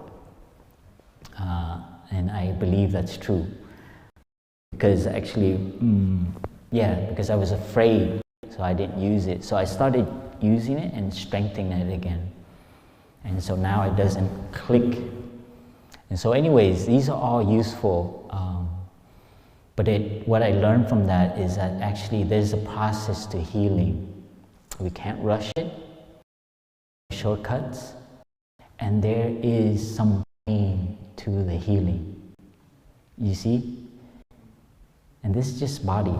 And I believe that's true. Because actually, because I was afraid, so I didn't use it. So I started using it and strengthening it again. And so now it doesn't click. And so anyways, these are all useful. But what I learned from that is that actually there's a process to healing. We can't rush it, shortcuts, and there is some pain to the healing. You see? And this is just body,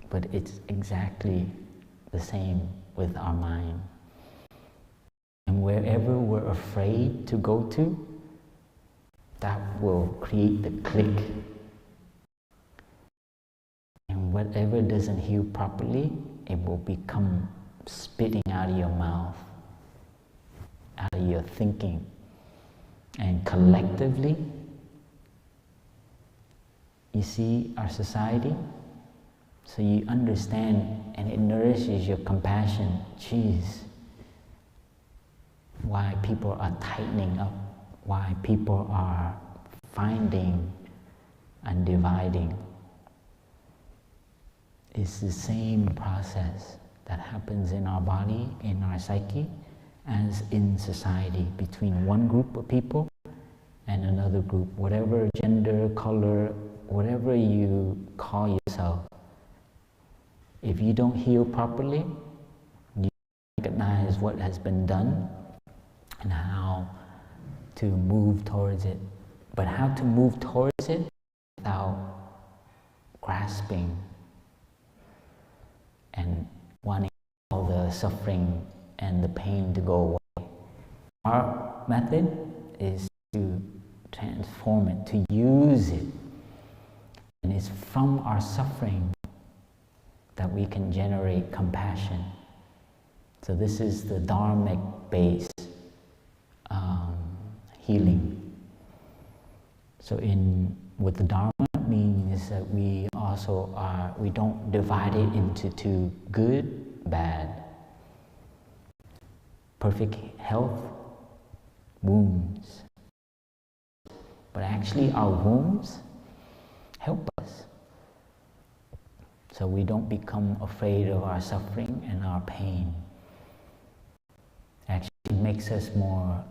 but it's exactly the same with our mind. And wherever we're afraid to go to, that will create the click. And whatever doesn't heal properly, it will become spitting out of your mouth out of your thinking. And collectively, you see our society, so you understand, and it nourishes your compassion. Geez, why people are tightening up, why people are finding and dividing. It's the same process that happens in our body, in our psyche, as in society, between one group of people and another group, whatever gender, color, whatever you call yourself. If you don't heal properly, you recognize what has been done and how to move towards it. But how to move towards it without grasping and wanting all the suffering and the pain to go away. Our method is to transform it, to use it. And it's from our suffering that we can generate compassion. So this is the dharmic-based healing. So with the Dharma means that we don't divide it into two, good, bad. Perfect health, wounds. But actually our wounds help us. So we don't become afraid of our suffering and our pain. Actually makes us more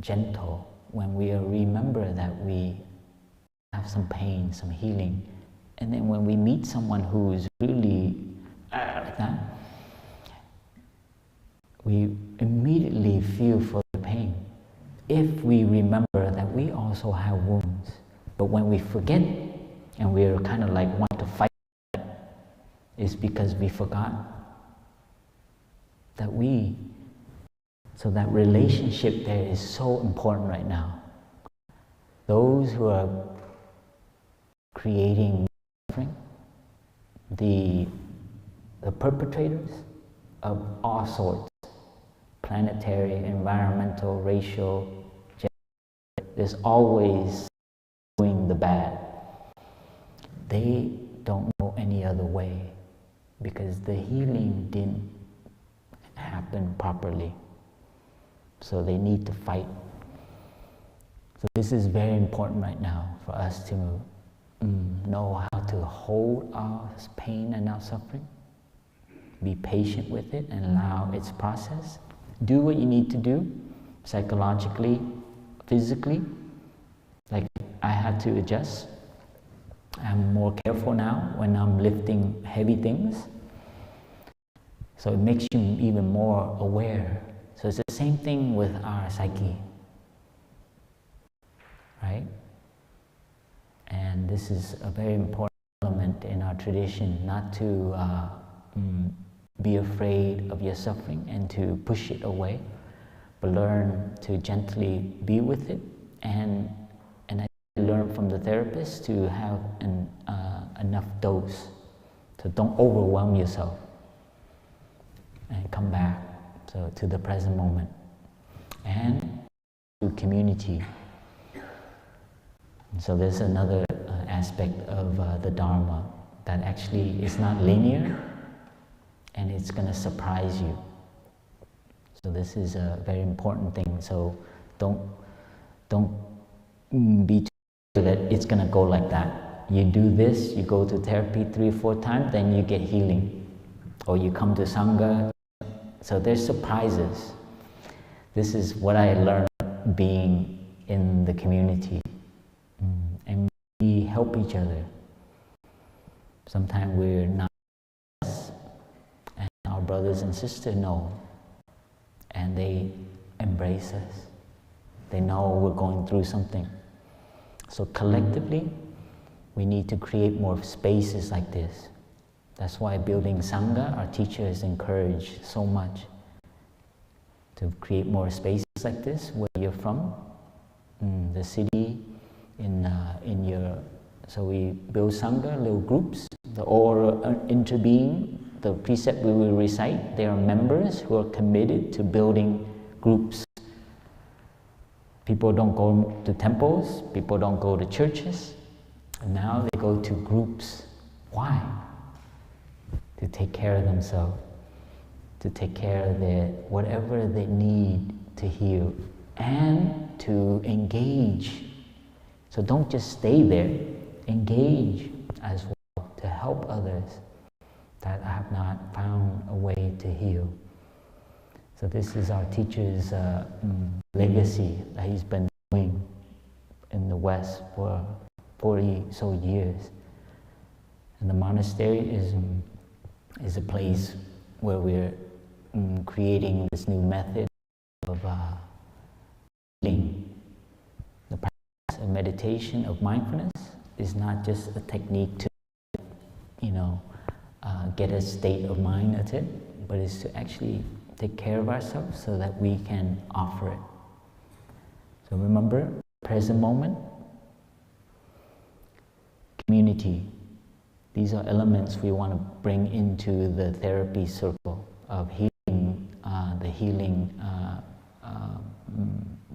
gentle when we remember that we have some pain, some healing. And then when we meet someone who's really like that, we immediately feel for the pain. If we remember that we also have wounds, but when we forget and we're kind of like want to fight, it's because we forgot that so that relationship there is so important right now. Those who are creating suffering, the perpetrators of all sorts, planetary, environmental, racial, gender, there's always doing the bad. They don't know any other way because the healing didn't happen properly. So they need to fight. So this is very important right now for us to know how to hold our pain and our suffering, be patient with it and allow its process. Do what you need to do, psychologically, physically. Like I had to adjust. I'm more careful now when I'm lifting heavy things. So it makes you even more aware. So it's the same thing with our psyche, right? And this is a very important element in our tradition, not to be afraid of your suffering and to push it away, but learn to gently be with it and I learn from the therapist to have enough dose. So don't overwhelm yourself and come back to the present moment and to community. So there's another aspect of the Dharma that actually is not linear and it's going to surprise you. So this is a very important thing. So don't be too sure that it's going to go like that. You do this, you go to therapy 3 or 4 times, then you get healing. Or you come to Sangha. So there's surprises. This is what I learned being in the community. And we help each other. Sometimes we're not us, and our brothers and sisters know. And they embrace us. They know we're going through something. So collectively, we need to create more spaces like this. That's why building Sangha, our teachers encourage so much to create more spaces like this where you're from, the city, so we build Sangha, little groups, the aura interbeing, the precept we will recite, they are members who are committed to building groups. People don't go to temples, people don't go to churches, and now they go to groups. Why? To take care of themselves, to take care of whatever they need to heal, and to engage. So don't just stay there, engage as well to help others that have not found a way to heal. So this is our teacher's legacy that he's been doing in the West for 40 so years. And the monastery is a place where we're creating this new method of healing. The practice of meditation, of mindfulness, is not just a technique to, get a state of mind at it, but it's to actually take care of ourselves so that we can offer it. So remember, present moment, community. These are elements we want to bring into the therapy circle of healing, the healing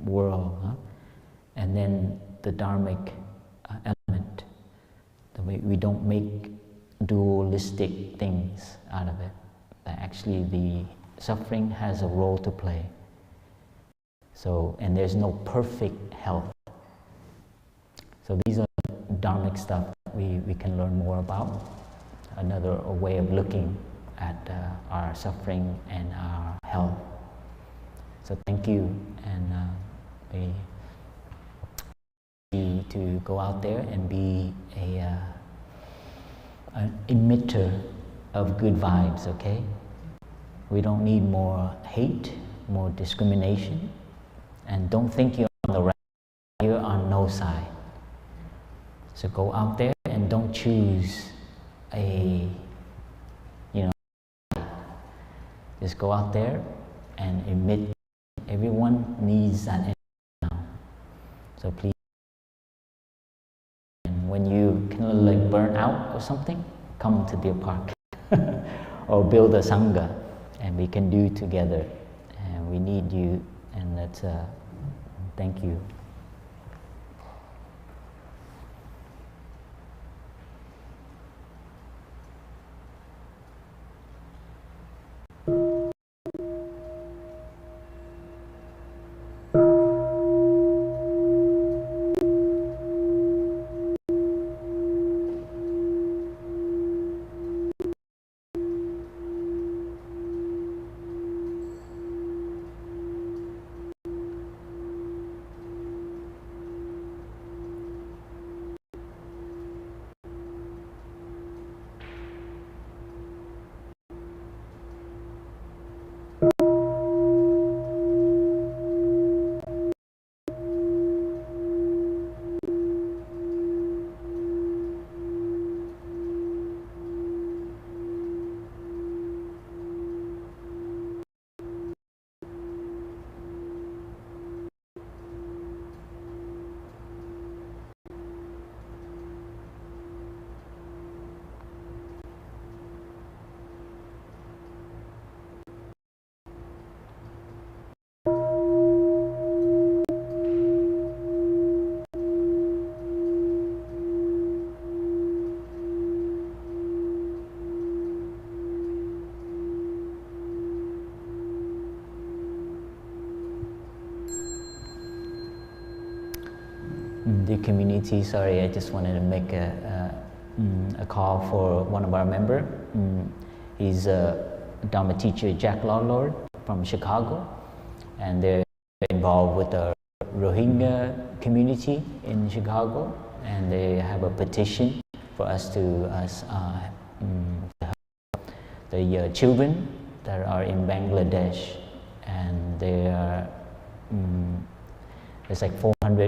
world. And then the dharmic element. We don't make dualistic things out of it. That actually the suffering has a role to play. So, and there's no perfect health. So these are dharmic stuff that we can learn more about. Another way of looking at our suffering and our health. So thank you, and we need to go out there and be an emitter of good vibes, okay? We don't need more hate, more discrimination, and don't think you're on the right, you're on no side. So go out there and don't choose just go out there and emit. Everyone needs that energy now. So please, and when you kind of like burn out or something, come to Deer Park or build a sangha, and we can do together. And we need you, and that's thank you. The community, sorry, I just wanted to make a call for one of our members. He's a Dharma teacher, Jack Lawlord from Chicago, and they're involved with the Rohingya community in Chicago, and they have a petition for us to help the children that are in Bangladesh, and they are there's like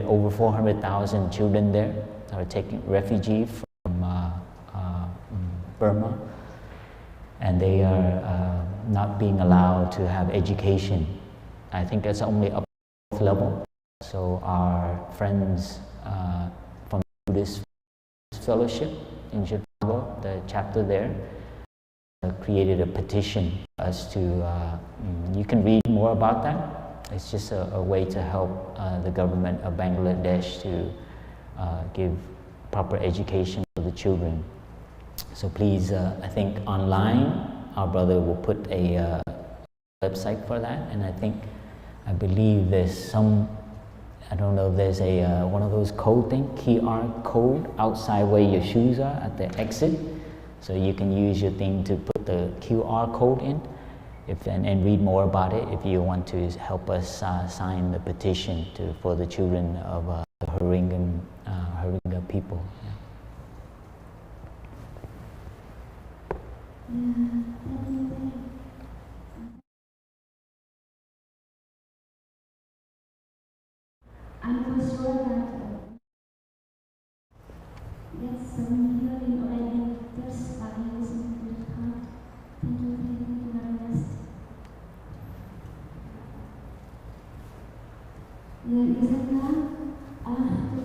over 400,000 children there that are taking refugee from Burma, and they are not being allowed to have education. I think that's only up to 4th level. So our friends from Buddhist Fellowship in Chicago, the chapter there, created a petition for us to, you can read more about that It's just a way to help the government of Bangladesh to give proper education for the children. So please, I think online, our brother will put a website for that, and I believe there's some, I don't know if there's a one of those code thing, QR code outside where your shoes are at the exit, so you can use your thing to put the QR code in, and read more about it if you want to help us sign the petition for the children of the Rohingya people. Yeah. I'm for sure that there's some healing already just by listening to the heart. Thank you very much. There is a